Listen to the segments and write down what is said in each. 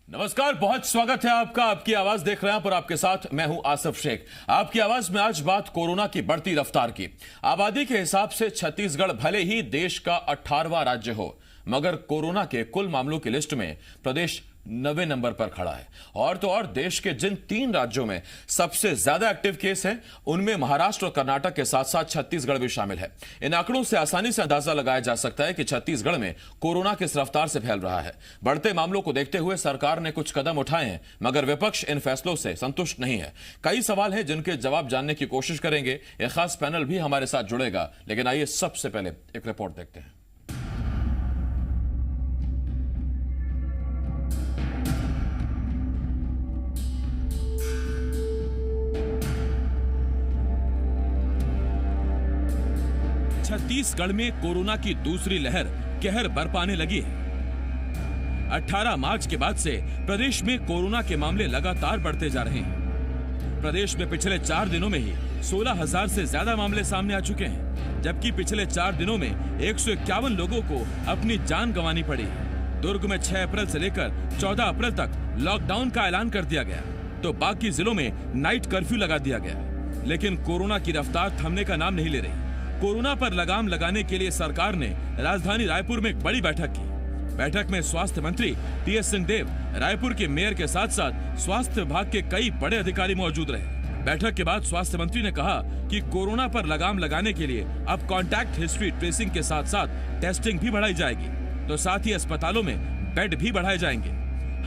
नमस्कार, बहुत स्वागत है आपका। आपकी आवाज देख रहे हैं पर आपके साथ मैं हूं आसिफ शेख। आपकी आवाज में आज बात कोरोना की बढ़ती रफ्तार की। आबादी के हिसाब से छत्तीसगढ़ भले ही देश का 18वां राज्य हो, मगर कोरोना के कुल मामलों की लिस्ट में प्रदेश 9वें नंबर पर खड़ा है। और तो और देश के जिन 3 राज्यों में सबसे ज्यादा एक्टिव केस हैं, उनमें महाराष्ट्र और कर्नाटक के साथ साथ छत्तीसगढ़ भी शामिल है। इन आंकड़ों से आसानी से अंदाजा लगाया जा सकता है कि छत्तीसगढ़ में कोरोना किस रफ्तार से फैल रहा है। बढ़ते मामलों को देखते हुए सरकार ने कुछ कदम उठाए हैं, मगर विपक्ष इन फैसलों से संतुष्ट नहीं है। कई सवाल हैं जिनके जवाब जानने की कोशिश करेंगे। एक खास पैनल भी हमारे साथ जुड़ेगा, लेकिन आइए सबसे पहले एक रिपोर्ट देखते हैं। छत्तीसगढ़ में कोरोना की दूसरी लहर कहर बरपाने लगी है। 18 मार्च के बाद से प्रदेश में कोरोना के मामले लगातार बढ़ते जा रहे हैं। प्रदेश में पिछले 4 दिनों में ही 16,000 से ज्यादा मामले सामने आ चुके हैं, जबकि पिछले 4 दिनों में 151 लोगों को अपनी जान गंवानी पड़ी। दुर्ग में 6 अप्रैल से लेकर 14 अप्रैल तक लॉकडाउन का ऐलान कर दिया गया, तो बाकी जिलों में नाइट कर्फ्यू लगा दिया गया। लेकिन कोरोना की रफ्तार थमने का नाम नहीं ले रही। कोरोना पर लगाम लगाने के लिए सरकार ने राजधानी रायपुर में एक बड़ी बैठक की। बैठक में स्वास्थ्य मंत्री टीएस सिंहदेव, रायपुर के मेयर के साथ साथ स्वास्थ्य विभाग के कई बड़े अधिकारी मौजूद रहे। बैठक के बाद स्वास्थ्य मंत्री ने कहा कि कोरोना पर लगाम लगाने के लिए अब कॉन्टैक्ट हिस्ट्री ट्रेसिंग के साथ साथ टेस्टिंग भी बढ़ाई जाएगी, तो साथ ही अस्पतालों में बेड भी बढ़ाए जाएंगे।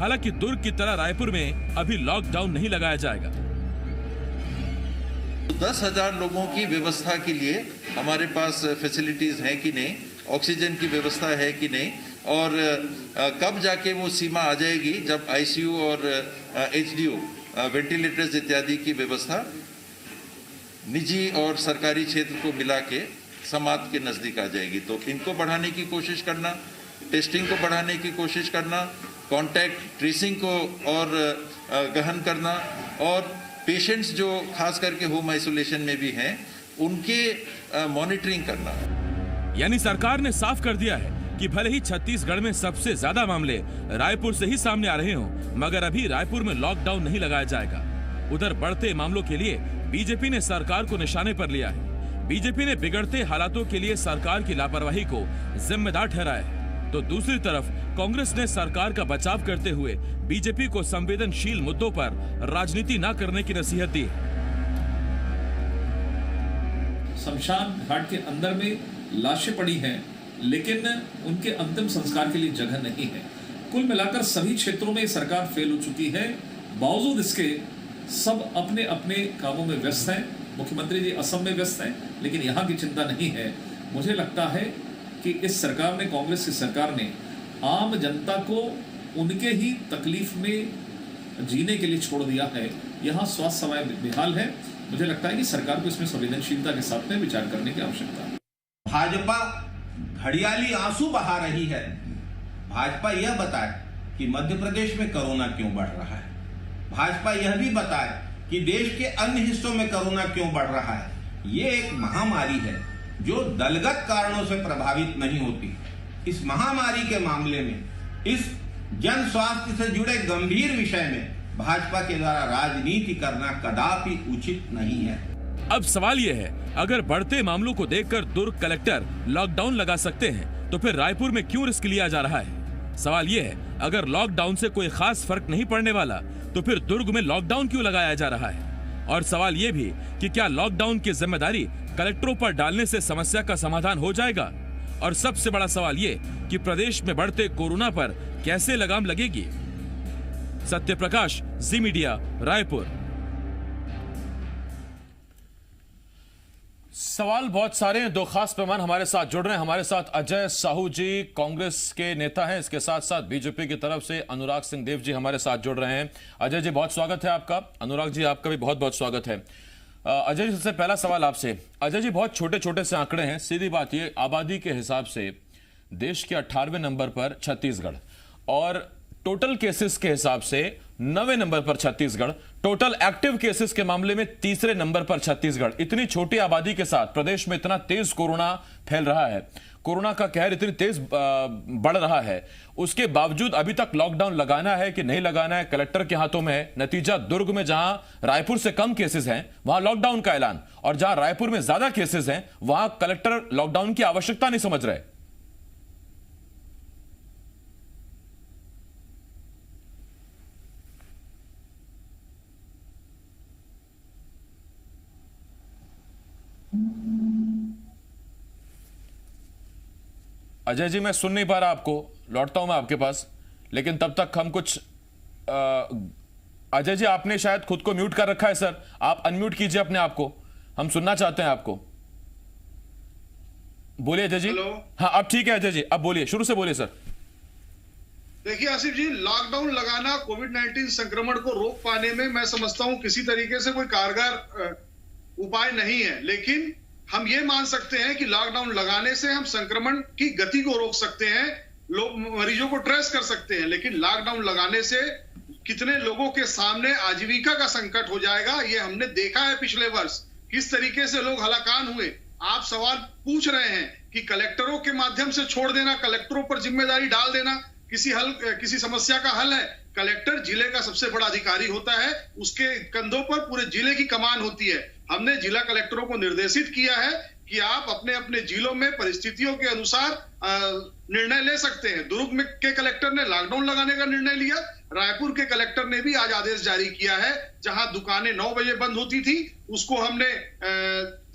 हालांकि दुर्ग की तरह रायपुर में अभी लॉकडाउन नहीं लगाया जाएगा। 10,000 लोगों की व्यवस्था के लिए हमारे पास फैसिलिटीज हैं कि नहीं, ऑक्सीजन की व्यवस्था है कि नहीं, और कब जाके वो सीमा आ जाएगी जब आईसीयू और एचडीयू वेंटिलेटर्स इत्यादि की व्यवस्था निजी और सरकारी क्षेत्र को मिला के समाज के नज़दीक आ जाएगी। तो इनको बढ़ाने की कोशिश करना, टेस्टिंग को बढ़ाने की कोशिश करना, कॉन्टैक्ट ट्रेसिंग को और गहन करना, और पेशेंट्स जो खास करके होम आइसोलेशन में भी हैं उनके मॉनिटरिंग करना। यानी सरकार ने साफ कर दिया है कि भले ही छत्तीसगढ़ में सबसे ज्यादा मामले रायपुर से ही सामने आ रहे हों, मगर अभी रायपुर में लॉकडाउन नहीं लगाया जाएगा। उधर बढ़ते मामलों के लिए बीजेपी ने सरकार को निशाने पर लिया है। बीजेपी ने बिगड़ते हालातों के लिए सरकार की लापरवाही को जिम्मेदार ठहराया है, तो दूसरी तरफ कांग्रेस ने सरकार का बचाव करते हुए बीजेपी को संवेदनशील मुद्दों पर राजनीति न करने की नसीहत दी। शमशान घाट के अंदर में लाशें पड़ी हैं, लेकिन उनके अंतिम संस्कार के लिए जगह नहीं है। कुल मिलाकर सभी क्षेत्रों में सरकार फेल हो चुकी है। बावजूद इसके सब अपने अपने कामों में व्यस्त हैं। मुख्यमंत्री जी असम में व्यस्त हैं, लेकिन यहाँ की चिंता नहीं है। मुझे लगता है कि इस सरकार ने, कांग्रेस की सरकार ने आम जनता को उनके ही तकलीफ में जीने के लिए छोड़ दिया है। यहाँ स्वास्थ्य सेवाएं बेहाल है। मुझे लगता है कि सरकार को इसमें संवेदनशीलता के साथ में विचार करने की आवश्यकता है। भाजपा घड़ियाली आंसू बहा रही है। भाजपा यह बताए कि मध्य प्रदेश में कोरोना क्यों बढ़ रहा है। भाजपा यह भी बताए कि देश के अन्य हिस्सों में कोरोना क्यों बढ़ रहा है। ये एक महामारी है जो दलगत कारणों से प्रभावित नहीं होती। इस महामारी के मामले में, इस जन स्वास्थ्य से जुड़े गंभीर विषय में भाजपा के द्वारा राजनीति करना कदापि उचित नहीं है। अब सवाल यह है, अगर बढ़ते मामलों को देखकर दुर्ग कलेक्टर लॉकडाउन लगा सकते हैं, तो फिर रायपुर में क्यों रिस्क लिया जा रहा है। सवाल यह है, अगर लॉकडाउन से कोई खास फर्क नहीं पड़ने वाला, तो फिर दुर्ग में लॉकडाउन क्यों लगाया जा रहा है। और सवाल यह भी कि क्या लॉकडाउन की जिम्मेदारी कलेक्टरों पर डालने से समस्या का समाधान हो जाएगा। और सबसे बड़ा सवाल ये कि प्रदेश में बढ़ते कोरोना पर कैसे लगाम लगेगी। सत्यप्रकाश, जी मीडिया, रायपुर। सवाल बहुत सारे हैं। 2 खास मेहमान हमारे साथ जुड़ रहे हैं। हमारे साथ अजय साहू जी, कांग्रेस के नेता हैं। इसके साथ साथ बीजेपी की तरफ से अनुराग सिंहदेव जी हमारे साथ जुड़ रहे हैं। अजय जी, बहुत स्वागत है आपका। अनुराग जी, आपका भी बहुत बहुत स्वागत है। अजय जी, सबसे पहला सवाल आपसे। अजय जी, बहुत छोटे छोटे से आंकड़े हैं। सीधी बात ये, आबादी के हिसाब से देश के 18वें नंबर पर छत्तीसगढ़, और टोटल केसेस के हिसाब से 9वें नंबर पर छत्तीसगढ़। टोटल एक्टिव केसेस के मामले में तीसरे नंबर पर छत्तीसगढ़। इतनी छोटी आबादी के साथ प्रदेश में इतना तेज कोरोना फैल रहा है, कोरोना का कहर इतनी तेज बढ़ रहा है, उसके बावजूद अभी तक लॉकडाउन लगाना है कि नहीं लगाना है कलेक्टर के हाथों में है। नतीजा दुर्ग में जहां रायपुर से कम केसेस हैं वहां लॉकडाउन का ऐलान, और जहां रायपुर में ज्यादा केसेस हैं वहां कलेक्टर लॉकडाउन की आवश्यकता नहीं समझ रहे। अजय जी मैं सुन नहीं पा रहा आपको, लौटता हूं मैं आपके पास, लेकिन तब तक हम कुछ अजय जी आपने शायद खुद को म्यूट कर रखा है सर, आप अनम्यूट कीजिए अपने आप को, हम सुनना चाहते हैं आपको। बोलिए अजय जी। हाँ अब ठीक है अजय जी, अब बोलिए, शुरू से बोलिए सर। देखिए आसिफ जी, लॉकडाउन लगाना कोविड-19 संक्रमण को रोक पाने में मैं समझता हूं किसी तरीके से कोई कारगर उपाय नहीं है, लेकिन हम ये मान सकते हैं कि लॉकडाउन लगाने से हम संक्रमण की गति को रोक सकते हैं, लोग मरीजों को ट्रेस कर सकते हैं, लेकिन लॉकडाउन लगाने से कितने लोगों के सामने आजीविका का संकट हो जाएगा ये हमने देखा है पिछले वर्ष, किस तरीके से लोग हलाकान हुए। आप सवाल पूछ रहे हैं कि कलेक्टरों के माध्यम से छोड़ देना, कलेक्टरों पर जिम्मेदारी डाल देना किसी समस्या का हल है। कलेक्टर जिले का सबसे बड़ा अधिकारी होता है, उसके कंधों पर पूरे जिले की कमान होती है। हमने जिला कलेक्टरों को निर्देशित किया है कि आप अपने अपने जिलों में परिस्थितियों के अनुसार निर्णय ले सकते हैं। दुर्ग में के कलेक्टर ने लॉकडाउन लगाने का निर्णय लिया, रायपुर के कलेक्टर ने भी आज आदेश जारी किया है, जहां दुकानें 9 बजे बंद होती थी उसको हमने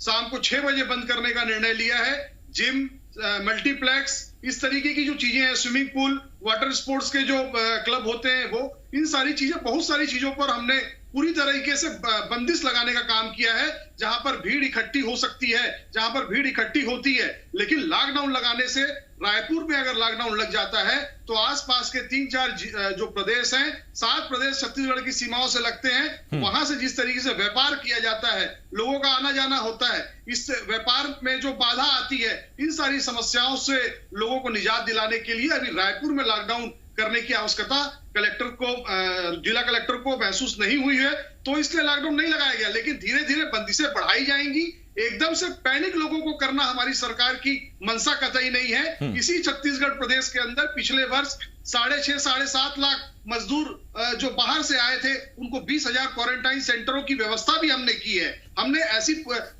शाम को 6 बजे बंद करने का निर्णय लिया है। जिम, मल्टीप्लेक्स, इस तरीके की जो चीजें हैं, स्विमिंग पूल, वाटर स्पोर्ट्स के जो क्लब होते हैं, वो इन सारी चीजें, बहुत सारी चीजों पर हमने पूरी तरीके से बंदिश लगाने का काम किया है। जहां पर भीड़ इकट्ठी हो सकती है, जहां पर भीड़ इकट्ठी होती है, लेकिन लॉकडाउन लगाने से रायपुर में अगर लॉकडाउन लग जाता है तो आसपास के 3-4 जो प्रदेश हैं, 7 प्रदेश छत्तीसगढ़ की सीमाओं से लगते हैं, वहां से जिस तरीके से व्यापार किया जाता है, लोगों का आना जाना होता है, इस व्यापार में जो बाधा आती है, इन सारी समस्याओं से लोगों को निजात दिलाने के लिए अभी रायपुर में लॉकडाउन करने की आवश्यकता कलेक्टर को, जिला कलेक्टर को महसूस नहीं हुई है, तो इसलिए लॉकडाउन नहीं लगाया गया। लेकिन धीरे धीरे बंदिशें बढ़ाई जाएंगी। एकदम से पैनिक लोगों को करना हमारी सरकार की मंशा कतई नहीं है। इसी छत्तीसगढ़ प्रदेश के अंदर पिछले वर्ष 6.5-7 लाख मजदूर जो बाहर से आए थे, उनको 20,000 क्वारंटाइन सेंटरों की व्यवस्था भी हमने की है। हमने ऐसी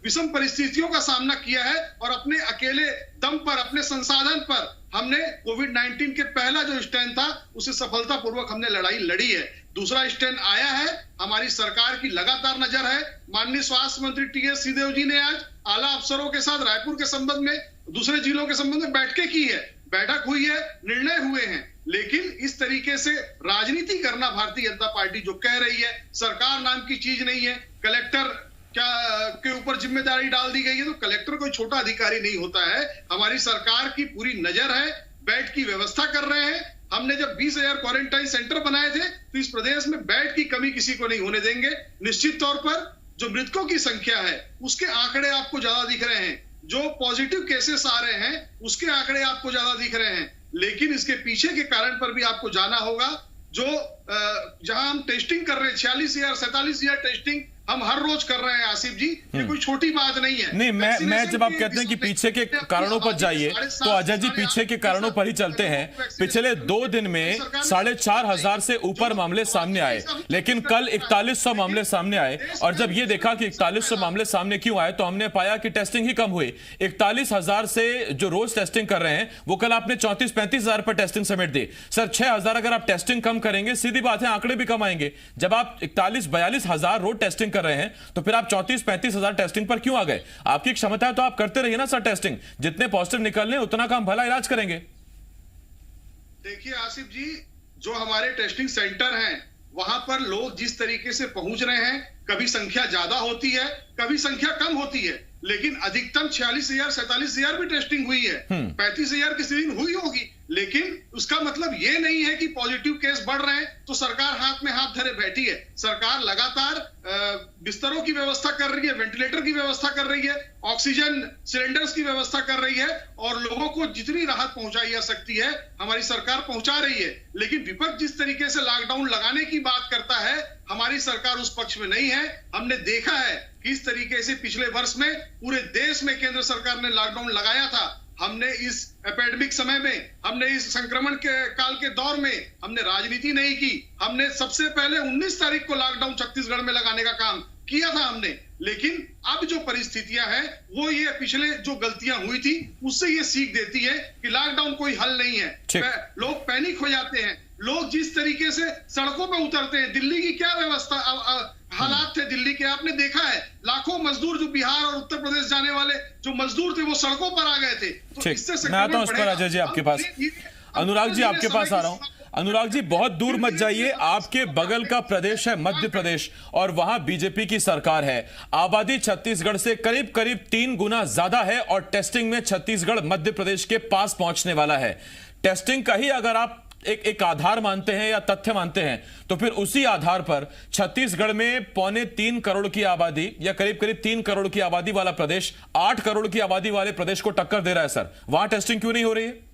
विषम परिस्थितियों का सामना किया है और अपने अकेले दम पर, अपने संसाधन पर हमने कोविड-19 के पहला जो स्टैंड था उसे सफलतापूर्वक हमने लड़ाई लड़ी है। दूसरा स्टैंड आया है, हमारी सरकार की लगातार नजर है। माननीय स्वास्थ्य मंत्री टी.एस. सिंहदेव जी ने आज आला अफसरों के साथ रायपुर के संबंध में, दूसरे जिलों के संबंध में बैठकें की है, बैठक हुई है, निर्णय हुए हैं। लेकिन इस तरीके से राजनीति करना भारतीय जनता पार्टी जो कह रही है, सरकार नाम की चीज नहीं है, कलेक्टर के ऊपर जिम्मेदारी डाल दी गई है, तो कलेक्टर कोई छोटा अधिकारी नहीं होता है। हमारी सरकार की पूरी नजर है, बेड की व्यवस्था कर रहे हैं। हमने जब 20,000 क्वारंटाइन सेंटर बनाए थे तो इस प्रदेश में बेड की कमी किसी को नहीं होने देंगे। निश्चित तौर पर जो मृतकों की संख्या है उसके आंकड़े आपको ज्यादा दिख रहे हैं, जो पॉजिटिव केसेस आ रहे हैं उसके आंकड़े आपको ज्यादा दिख रहे हैं, लेकिन इसके पीछे के कारण पर भी आपको जाना होगा। जो जहां हम टेस्टिंग कर रहे हैं, 46,000-47,000 टेस्टिंग हम हर रोज कर रहे हैं आसिफ जी, ये कोई छोटी बात नहीं है। नहीं, मैं जब आप कहते हैं कि पीछे के कारणों पर जाइए तो अजय जी पीछे के कारणों पर ही चलते हैं। पिछले 2 दिन में 4,500 से ऊपर मामले सामने आए, लेकिन कल 4100 मामले सामने आए, और जब ये देखा कि 4100 मामले सामने क्यों आए तो हमने पाया कि टेस्टिंग ही कम हुई। 41,000 से जो रोज टेस्टिंग कर रहे हैं वो कल आपने 34-35,000 पर टेस्टिंग समेट दी। सर 6,000 अगर आप टेस्टिंग कम करेंगे, सीधी बात है आंकड़े भी कम आएंगे। जब आप 41-42,000 रोज टेस्टिंग कर रहे हैं तो फिर आप 34-35,000 टेस्टिंग पर क्यों आ गए? आपकी क्षमता है तो आप करते रहिए ना सर टेस्टिंग, जितने पॉजिटिव निकलने उतना का हम भला इलाज करेंगे। देखिए आसिफ जी, जो हमारे टेस्टिंग सेंटर हैं वहां पर लोग जिस तरीके से पहुंच रहे हैं, कभी संख्या ज्यादा होती है, कभी संख्या कम होती है, लेकिन अधिकतम 46,000-47,000 भी टेस्टिंग हुई है, 35,000 की स्क्रीनिंग हुई होगी, लेकिन उसका मतलब ये नहीं है कि पॉजिटिव केस बढ़ रहे हैं तो सरकार हाथ में हाथ धरे बैठी है। सरकार लगातार बिस्तरों की व्यवस्था कर रही है, वेंटिलेटर की व्यवस्था कर रही है, ऑक्सीजन सिलेंडर्स की व्यवस्था कर रही है और लोगों को जितनी राहत पहुंचाई जा सकती है हमारी सरकार पहुंचा रही है। लेकिन विपक्ष जिस तरीके से लॉकडाउन लगाने की बात करता है, हमारी सरकार उस पक्ष में नहीं है। हमने देखा है कि इस तरीके से पिछले वर्ष में पूरे देश में केंद्र सरकार ने लॉकडाउन लगाया था। हमने इस एपेडेमिक समय में, हमने इस संक्रमण के काल के दौर में हमने राजनीति नहीं की। हमने सबसे पहले 19 तारीख को लॉकडाउन छत्तीसगढ़ में लगाने का काम किया था हमने। लेकिन अब जो परिस्थितियां हैं वो ये पिछले जो गलतियां हुई थी उससे ये सीख देती है कि लॉकडाउन कोई हल नहीं है। लोग पैनिक हो जाते हैं, लोग जिस तरीके से सड़कों पे उतरते हैं। दिल्ली की क्या व्यवस्था हालात थे दिल्ली के, आपने देखा है। लाखों मजदूर जो बिहार और उत्तर प्रदेश जाने वाले जो मजदूर थे वो सड़कों पर आ गए थे। तो इससे मैं आता हूं उस पर अजय जी आपके पास। अनुराग जी आपके पास आ रहा हूं। अनुराग जी बहुत दूर मत जाइए, आपके बगल का प्रदेश है मध्य प्रदेश और वहां बीजेपी की सरकार है। आबादी छत्तीसगढ़ से करीब करीब 3 गुना ज्यादा है और टेस्टिंग में छत्तीसगढ़ मध्य प्रदेश के पास पहुंचने वाला है। टेस्टिंग का ही अगर आप एक आधार मानते हैं या तथ्य मानते हैं तो फिर उसी आधार पर छत्तीसगढ़ में 3.25 करोड़ की आबादी या करीब करीब 3 करोड़ की आबादी वाला प्रदेश 8 करोड़ की आबादी वाले प्रदेश को टक्कर दे रहा है। सर वहां टेस्टिंग क्यों नहीं हो रही है?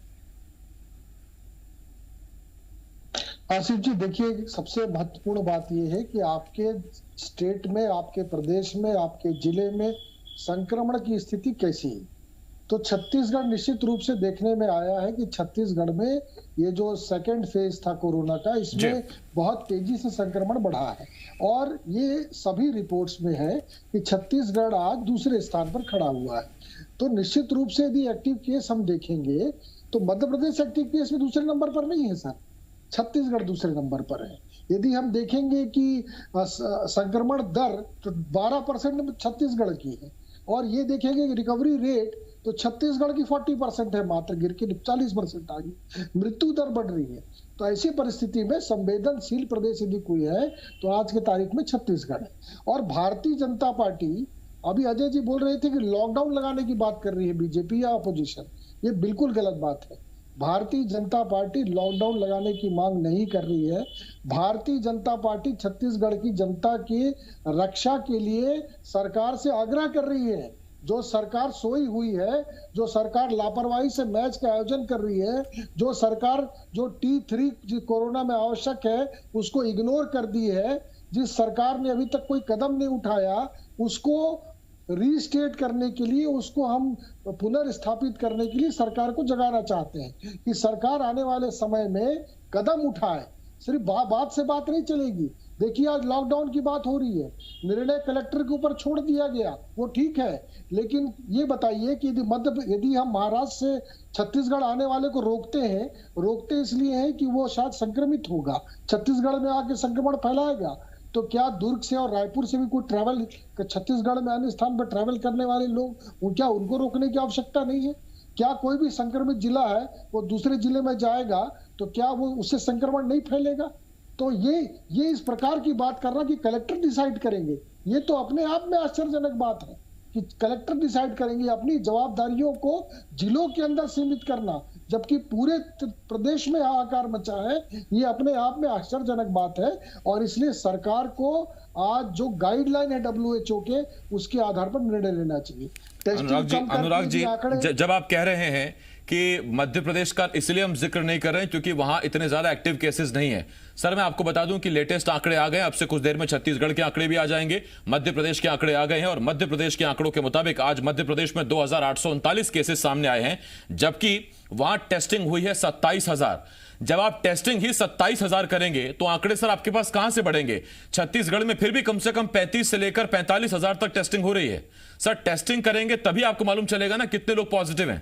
आसिफ जी देखिए, सबसे महत्वपूर्ण बात यह है कि आपके स्टेट में, आपके प्रदेश में, आपके जिले में संक्रमण की स्थिति कैसी है। तो छत्तीसगढ़ निश्चित रूप से देखने में आया है कि छत्तीसगढ़ में ये जो सेकेंड फेज था कोरोना का, इसमें बहुत तेजी से संक्रमण बढ़ा है और ये सभी रिपोर्ट्स में है कि छत्तीसगढ़ आज दूसरे स्थान पर खड़ा हुआ है। तो निश्चित रूप से यदि एक्टिव केस हम देखेंगे तो मध्य प्रदेश एक्टिव केस में दूसरे नंबर पर नहीं है सर, छत्तीसगढ़ दूसरे नंबर पर है। यदि हम देखेंगे कि संक्रमण दर तो 12% छत्तीसगढ़ की है और ये देखेंगे कि रिकवरी रेट तो छत्तीसगढ़ की 40% है, मात्र गिर के 40% आ गई। मृत्यु दर बढ़ रही है। तो ऐसी परिस्थिति में संवेदनशील प्रदेश यदि कोई है तो आज के तारीख में छत्तीसगढ़ है। और भारतीय जनता पार्टी, अभी अजय जी बोल रहे थे कि लॉकडाउन लगाने की बात कर रही है बीजेपी या अपोजिशन, ये बिल्कुल गलत बात है। भारतीय जनता पार्टी लॉकडाउन लगाने की मांग नहीं कर रही है। भारतीय जनता पार्टी छत्तीसगढ़ की जनता की रक्षा के लिए सरकार से आग्रह कर रही है। जो सरकार सोई हुई है, जो सरकार लापरवाही से मैच का आयोजन कर रही है, जो सरकार जो T3 जो कोरोना में आवश्यक है उसको इग्नोर कर दी है, जिस सरकार ने अभी तक कोई कदम नहीं उठाया, उसको रीस्टेट करने के लिए, उसको हम पुनर्स्थापित करने के लिए सरकार को जगाना चाहते हैं कि सरकार आने वाले समय में कदम उठाए। सिर्फ बात से बात नहीं चलेगी। देखिए आज लॉकडाउन की बात हो रही है, निर्णय कलेक्टर के ऊपर छोड़ दिया गया, वो ठीक है, लेकिन ये बताइए कि यदि हम महाराष्ट्र से छत्तीसगढ़ आने वाले को रोकते इसलिए हैं कि वो शायद संक्रमित होगा, छत्तीसगढ़ में आके संक्रमण फैलाएगा, तो क्या दुर्ग से और रायपुर से भी कोई ट्रैवल छत्तीसगढ़ में अन्य स्थान पर ट्रैवल करने वाले लोग, क्या उनको रोकने की आवश्यकता नहीं है? क्या कोई भी संक्रमित जिला है वो दूसरे जिले में जाएगा तो क्या वो उससे संक्रमण नहीं फैलेगा? तो ये इस प्रकार की बात करना कि कलेक्टर डिसाइड करेंगे, ये तो अपने आप में आश्चर्यजनक बात है कि कलेक्टर डिसाइड करेंगे। अपनी जवाबदारियों को जिलों के अंदर सीमित करना जबकि पूरे प्रदेश में हाहाकार मचा है, ये अपने आप में आश्चर्यजनक बात है। और इसलिए सरकार को आज जो गाइडलाइन है WHO के, उसके आधार पर निर्णय लेना चाहिए। अनुराग जी जब आप कह रहे हैं कि मध्य प्रदेश का इसलिए हम जिक्र नहीं कर रहे हैं क्योंकि वहां इतने ज्यादा एक्टिव केसेस नहीं है, सर मैं आपको बता दूं कि लेटेस्ट आंकड़े आ गए, अब से कुछ देर में छत्तीसगढ़ के आंकड़े भी आ जाएंगे, मध्य प्रदेश के आंकड़े आ गए हैं और मध्य प्रदेश के आंकड़ों के मुताबिक आज मध्य प्रदेश में 2839 केसेस सामने आए हैं, जबकि वहां टेस्टिंग हुई है 27,000। जब आप टेस्टिंग ही 27,000 करेंगे तो आंकड़े सर आपके पास कहां से बढ़ेंगे? छत्तीसगढ़ में फिर भी कम से कम 35 से लेकर 45,000 तक टेस्टिंग हो रही है। सर टेस्टिंग करेंगे तभी आपको मालूम चलेगा ना कितने लोग पॉजिटिव हैं।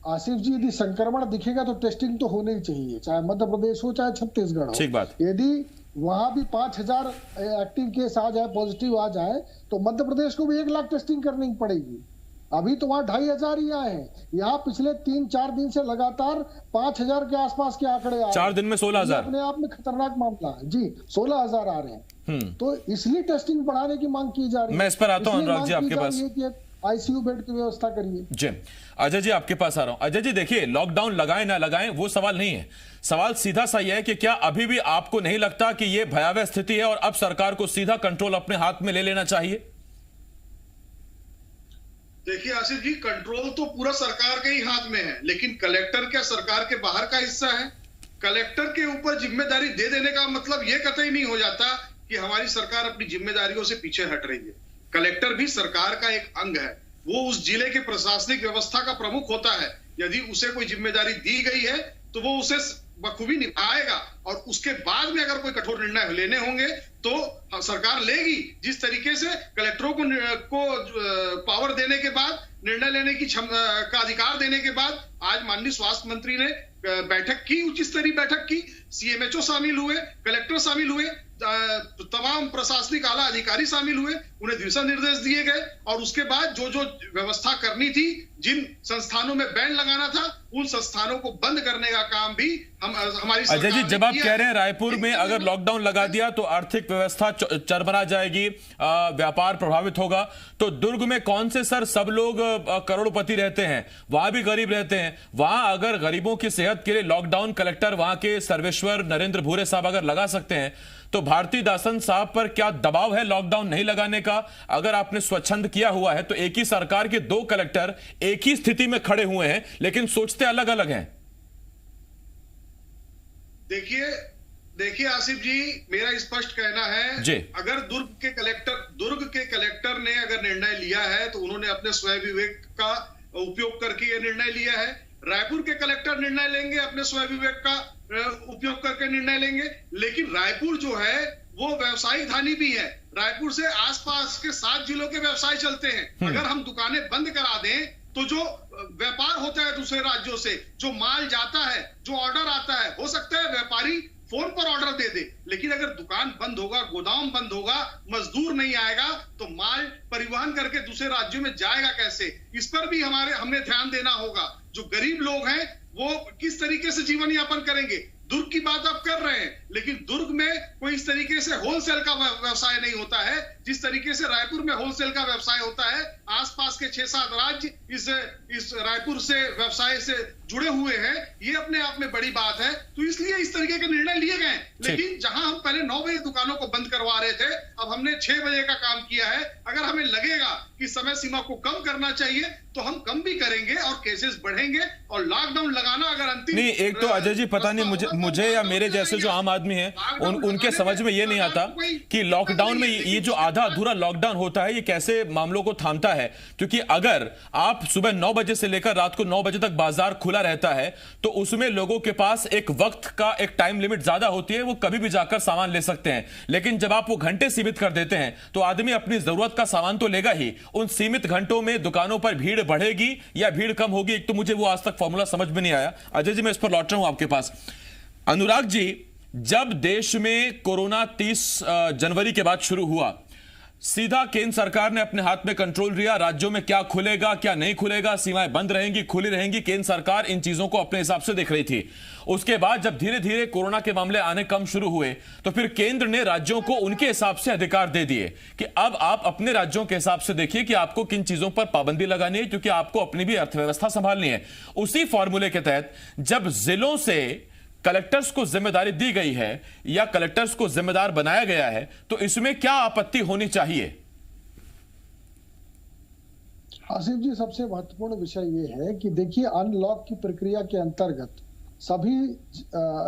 आसिफ जी, यदि संक्रमण दिखेगा तो टेस्टिंग तो होनी ही चाहिए, चाहे मध्य प्रदेश हो चाहे छत्तीसगढ़ हो। ठीक बात। यदि वहां भी 5,000 एक्टिव केस आ जाए, पॉजिटिव आ जाए, तो मध्य प्रदेश को भी 1 लाख टेस्टिंग करनी पड़ेगी। अभी तो वहां 2,500 ही आए हैं, यहाँ पिछले 3-4 दिन से लगातार 5,000 के आसपास के आंकड़े आए। 4 दिन में 16,000 अपने आप में खतरनाक मामला है जी। 16,000 आ रहे हैं, तो इसलिए टेस्टिंग बढ़ाने की मांग की जा रही है। मैं इस पर आता हूं अनुराग जी आपके पास। आईसीयू बेड की व्यवस्था करिए। जी अजय जी आपके पास आ रहा हूं। अजय जी देखिए, लॉकडाउन लगाएं ना लगाएं वो सवाल नहीं है, सवाल सीधा सा यह है कि क्या अभी भी आपको नहीं लगता कि यह भयावह स्थिति है और अब सरकार को सीधा कंट्रोल अपने हाथ में ले लेना चाहिए? देखिए आसिफ जी, कंट्रोल तो पूरा सरकार के ही हाथ में है, लेकिन कलेक्टर क्या सरकार के बाहर का हिस्सा है? कलेक्टर के ऊपर जिम्मेदारी दे देने का मतलब यह कतई नहीं हो जाता कि हमारी सरकार अपनी जिम्मेदारियों से पीछे हट रही है। कलेक्टर भी सरकार का एक अंग है, वो उस जिले के प्रशासनिक व्यवस्था का प्रमुख होता है। यदि उसे कोई जिम्मेदारी दी गई है तो वो उसे बखूबी निभाएगा, और उसके बाद में अगर कोई कठोर निर्णय लेने होंगे तो सरकार लेगी। जिस तरीके से कलेक्टरों को पावर देने के बाद, निर्णय लेने की का अधिकार देने के बाद आज माननीय स्वास्थ्य मंत्री ने बैठक की, उच्च स्तरीय बैठक की, सीएमएचओ शामिल हुए, कलेक्टर शामिल हुए, तमाम प्रशासनिक आला अधिकारी शामिल हुए, उन्हें दिशा निर्देश दिए गए, और उसके बाद जो जो व्यवस्था करनी थी, जिन संस्थानों में बैन लगाना था, उन संस्थानों को बंद करने का काम भी हमारी अजय जी, जब आप कह रहे हैं रायपुर में अगर लॉकडाउन लगा दिया तो आर्थिक व्यवस्था चरमरा जाएगी, व्यापार प्रभावित होगा, तो दुर्ग में कौन से सर सब लोग करोड़पति रहते हैं, वहां भी गरीब रहते हैं, वहां अगर गरीबों की सेहत के लिए लॉकडाउन कलेक्टर वहां के सर्वेश्वर नरेंद्र भूरे साहब अगर लगा सकते हैं, तो भारती दासन साहब पर क्या दबाव है लॉकडाउन नहीं लगाने का? अगर आपने स्वच्छंद किया हुआ है तो एक ही सरकार के दो कलेक्टर एक ही स्थिति में खड़े हुए हैं, लेकिन सोचते अलग अलग हैं। देखिए आसिफ जी, मेरा स्पष्ट कहना है जी, अगर दुर्ग के कलेक्टर ने अगर निर्णय लिया है तो उन्होंने अपने स्वयं विवेक का उपयोग करके यह निर्णय लिया है। रायपुर के कलेक्टर निर्णय लेंगे, अपने स्वयं विवेक का उपयोग करके निर्णय लेंगे, लेकिन रायपुर जो है वो व्यवसायिक धानी भी है। रायपुर से आसपास के 7 जिलों के व्यवसाय चलते हैं। अगर हम दुकानें बंद करा दें तो जो व्यापार होता है दूसरे राज्यों से, जो माल जाता है, जो ऑर्डर आता है, हो सकता है व्यापारी फोन पर ऑर्डर दे दे, लेकिन अगर दुकान बंद होगा, गोदाम बंद होगा, मजदूर नहीं आएगा, तो माल परिवहन करके दूसरे राज्यों में जाएगा कैसे? इस पर भी हमें ध्यान देना होगा। जो गरीब लोग हैं वो किस तरीके से जीवन यापन करेंगे? दुर्ग की बात आप कर रहे हैं, लेकिन दुर्ग में कोई इस तरीके से होलसेल का व्यवसाय नहीं होता है जिस तरीके से रायपुर में होलसेल का व्यवसाय होता है। आसपास के 6-7 राज्य इस रायपुर से व्यवसाय से जुड़े हुए हैं, ये अपने आप में बड़ी बात है। तो इसलिए इस तरीके के निर्णय लिए गए। लेकिन जहां हम पहले 9 बजे दुकानों को बंद करवा रहे थे, अब हमने 6 बजे का काम किया है। अगर हमें लगेगा कि समय सीमा को कम करना चाहिए तो हम कम भी करेंगे और केसेस बढ़ेंगे, और लॉकडाउन लगाना अगर अंतिम नहीं, एक तो अजय जी पता नहीं मुझे या मेरे जैसे जो आम आदमी हैं उनके समझ में ये नहीं आता कि लॉकडाउन में ये जो आधा अधूरा लॉकडाउन होता है ये कैसे मामलों को थामता है। क्योंकि अगर आप सुबह 9 बजे से लेकर रात को 9 बजे तक बाजार खुला रहता है तो उसमें लोगों के पास एक वक्त का एक टाइम लिमिट ज्यादा होती है, वो कभी भी जाकर सामान ले सकते हैं। लेकिन जब आप वो घंटे सीमित कर देते हैं तो आदमी अपनी जरूरत का सामान तो लेगा ही, उन सीमित घंटों में दुकानों पर भीड़ बढ़ेगी या भीड़ कम होगी, एक तो मुझे वो आज तक फॉर्मूला समझ में नहीं आया। अजय जी मैं इस पर लौट रहा हूं आपके पास। अनुराग जी, जब देश में कोरोना 30 जनवरी के बाद शुरू हुआ, सीधा केंद्र सरकार ने अपने हाथ में कंट्रोल लिया। राज्यों में क्या खुलेगा क्या नहीं खुलेगा, सीमाएं बंद रहेंगी खुली रहेंगी, केंद्र सरकार इन चीजों को अपने हिसाब से देख रही थी। उसके बाद जब धीरे धीरे कोरोना के मामले आने कम शुरू हुए तो फिर केंद्र ने राज्यों को उनके हिसाब से अधिकार दे दिए कि अब आप अपने राज्यों के हिसाब से देखिए कि आपको किन चीजों पर पाबंदी लगानी है, क्योंकि आपको अपनी भी अर्थव्यवस्था संभालनी है। उसी फॉर्मूले के तहत जब जिलों से कलेक्टर्स को जिम्मेदारी दी गई है या कलेक्टर्स को जिम्मेदार बनाया गया है, तो इसमें क्या आपत्ति होनी चाहिए? आसिफ जी, सबसे महत्वपूर्ण विषय यह है कि देखिए, अनलॉक की प्रक्रिया के अंतर्गत सभी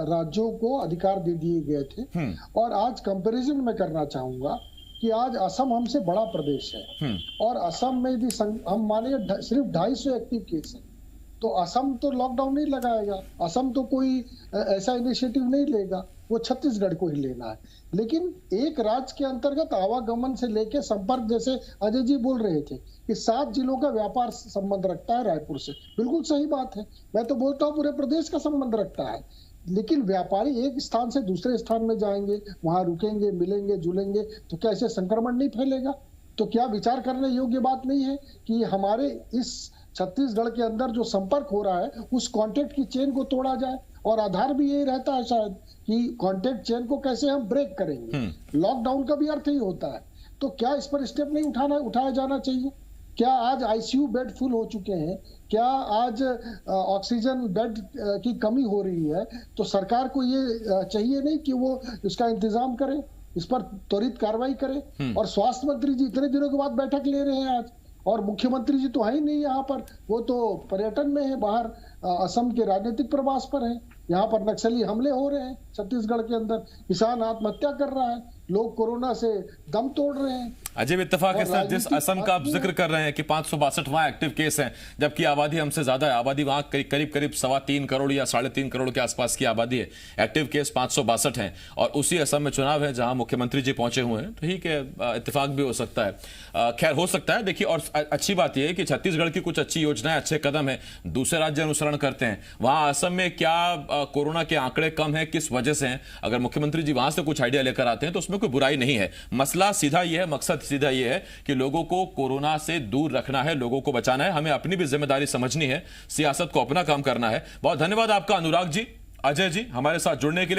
राज्यों को अधिकार दे दिए गए थे। और आज कंपैरिजन में करना चाहूंगा कि आज असम हमसे बड़ा प्रदेश है, और असम में यदि हम माने सिर्फ 250 एक्टिव केस है, तो असम तो लॉकडाउन नहीं लगाएगा, असम तो कोई ऐसा इनिशिएटिव नहीं लेगा, वो छत्तीसगढ़ को ही लेना है। लेकिन एक राज्य के अंतर्गत आवागमन से लेके संपर्क, जैसे अजय जी बोल रहे थे कि 7 जिलों का व्यापार संबंध रखता है रायपुर से, बिल्कुल सही बात है। मैं तो बोलता हूँ पूरे प्रदेश का संबंध रखता है। लेकिन व्यापारी एक स्थान से दूसरे स्थान में जाएंगे, वहां रुकेंगे, मिलेंगे जुलेंगे, तो क्या ऐसे संक्रमण नहीं फैलेगा? तो क्या विचार करने योग्य बात नहीं है कि हमारे इस छत्तीसगढ़ के अंदर जो संपर्क हो रहा है उस कांटेक्ट की चेन को तोड़ा जाए? और आधार भी यही रहता है शायद कि कांटेक्ट चेन को कैसे हम ब्रेक करेंगे। लॉकडाउन का भी अर्थ ही होता है। तो क्या इस पर स्टेप नहीं उठाया जाना चाहिए? क्या आज आईसीयू बेड फुल हो चुके हैं? क्या आज ऑक्सीजन बेड की कमी हो रही है? तो सरकार को ये चाहिए नहीं कि वो इसका इंतजाम करे, इस पर त्वरित कार्रवाई करे। और स्वास्थ्य मंत्री जी इतने दिनों के बाद बैठक ले रहे हैं आज, और मुख्यमंत्री जी तो है ही नहीं यहाँ पर, वो तो पर्यटन में है बाहर, असम के राजनीतिक प्रवास पर है। यहाँ पर नक्सली हमले हो रहे हैं छत्तीसगढ़ के अंदर, किसान आत्महत्या कर रहा है, लोग कोरोना से दम तोड़ रहे हैं। अजीब इत्तेफाक के साथ जिस असम का आप जिक्र कर रहे हैं कि 562 वहां एक्टिव केस हैं, जबकि आबादी हमसे ज्यादा है। आबादी वहां करीब 3.25 करोड़ या 3.5 करोड़ के आसपास की आबादी है। एक्टिव केस 562 हैं, और उसी असम में चुनाव है जहां मुख्यमंत्री जी पहुंचे हुए हैं। ठीक है, इत्तेफाक भी हो सकता है, खैर हो सकता है। देखिए, और अच्छी बात यह है कि छत्तीसगढ़ की कुछ अच्छी योजनाएं, अच्छे कदम है, दूसरे राज्य अनुसरण करते हैं। वहां असम में क्या कोरोना के आंकड़े कम है, किस वजह से हैं? अगर मुख्यमंत्री जी वहां से कुछ आइडिया लेकर आते हैं तो उसमें कोई बुराई नहीं है। मसला सीधा यह है, मकसद सीधा यह है कि लोगों को कोरोना से दूर रखना है, लोगों को बचाना है। हमें अपनी भी जिम्मेदारी समझनी है, सियासत को अपना काम करना है। बहुत धन्यवाद आपका अनुराग जी, अजय जी, हमारे साथ जुड़ने के लिए।